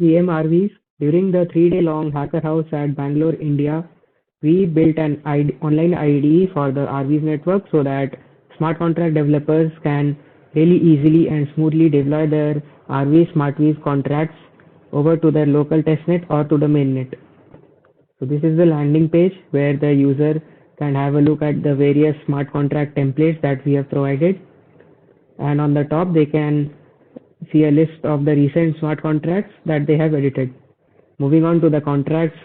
GM Arweave, during the 3-day long hacker house at Bangalore, India, we built an online IDE for the Arweave network so that smart contract developers can really easily and smoothly deploy their Arweave smartweave contracts over to their local testnet or to the mainnet. So this is the landing page where the user can have a look at the various smart contract templates that we have provided, and on the top they can see a list of the recent smart contracts that they have edited. Moving on to the contracts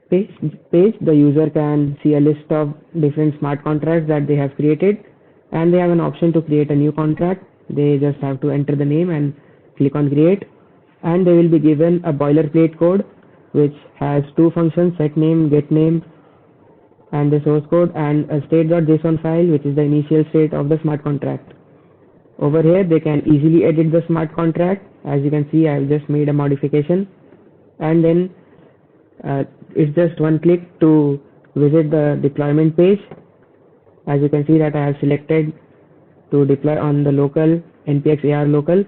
page, the user can see a list of different smart contracts that they have created, and they have an option to create a new contract. They just have to enter the name and click on create, and they will be given a boilerplate code which has two functions, set name, get name, and the source code, and a state.json file which is the initial state of the smart contract. Over here they can easily edit the smart contract. As you can see, I have just made a modification, and then it's just one click to visit the deployment page. As you can see that I have selected to deploy on the local npx ar local,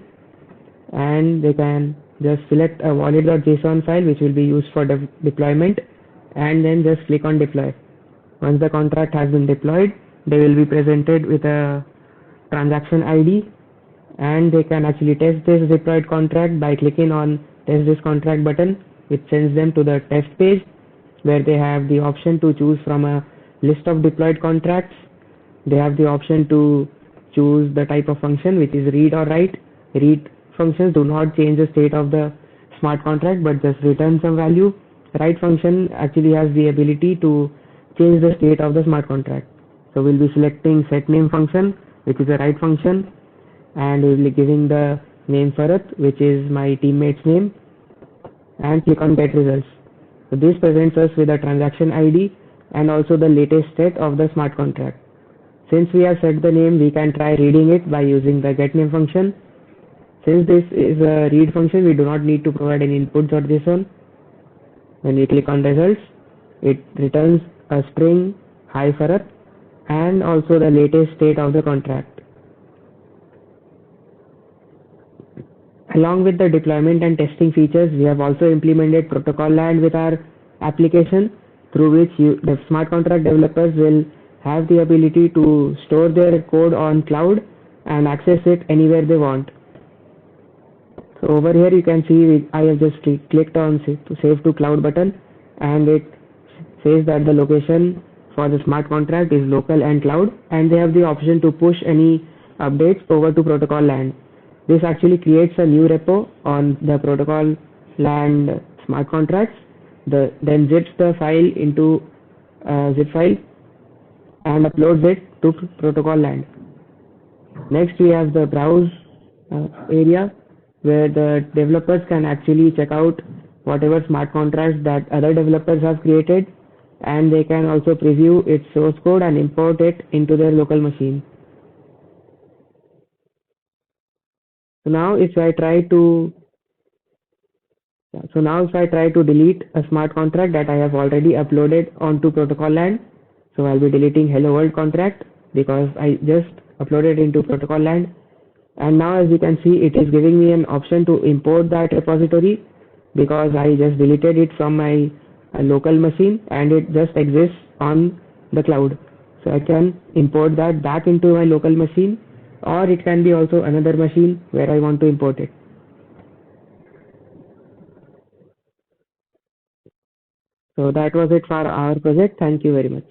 and they can just select a wallet.json file which will be used for deployment, and then just click on deploy. Once the contract has been deployed, they will be presented with a transaction ID, and they can actually test this deployed contract by clicking on test this contract button, which sends them to the test page where they have the option to choose from a list of deployed contracts. They have the option to choose the type of function, which is read or write. Read functions do not change the state of the smart contract but just return some value. Write function actually has the ability to change the state of the smart contract. So we'll be selecting set name function, which is a write function, and we'll be giving the name Farat, which is my teammate's name, and click on get results. So this presents us with a transaction ID and also the latest state of the smart contract. Since we have set the name, we can try reading it by using the getName function. Since this is a read function, we do not need to provide any inputs or JSON. When we click on results, it returns a string hi Farat and also the latest state of the contract. Along with the deployment and testing features, we have also implemented protocol land with our application, through which the smart contract developers will have the ability to store their code on cloud and access it anywhere they want. So over here you can see I have just clicked on save to cloud button, and it says that the location for the smart contract is local and cloud, and they have the option to push any updates over to protocol land. This actually creates a new repo on the protocol land smart contracts, then zips the file into a zip file and uploads it to protocol land. Next we have the browse area where the developers can actually check out whatever smart contracts that other developers have created, and they can also preview its source code and import it into their local machine. So now if I try to delete a smart contract that I have already uploaded onto protocol land, so I'll be deleting hello world contract because I just uploaded into protocol land. And now as you can see, it is giving me an option to import that repository because I just deleted it from my local machine and it just exists on the cloud. So I can import that back into my local machine, or it can be also another machine where I want to import it. So that was it for our project. Thank you very much.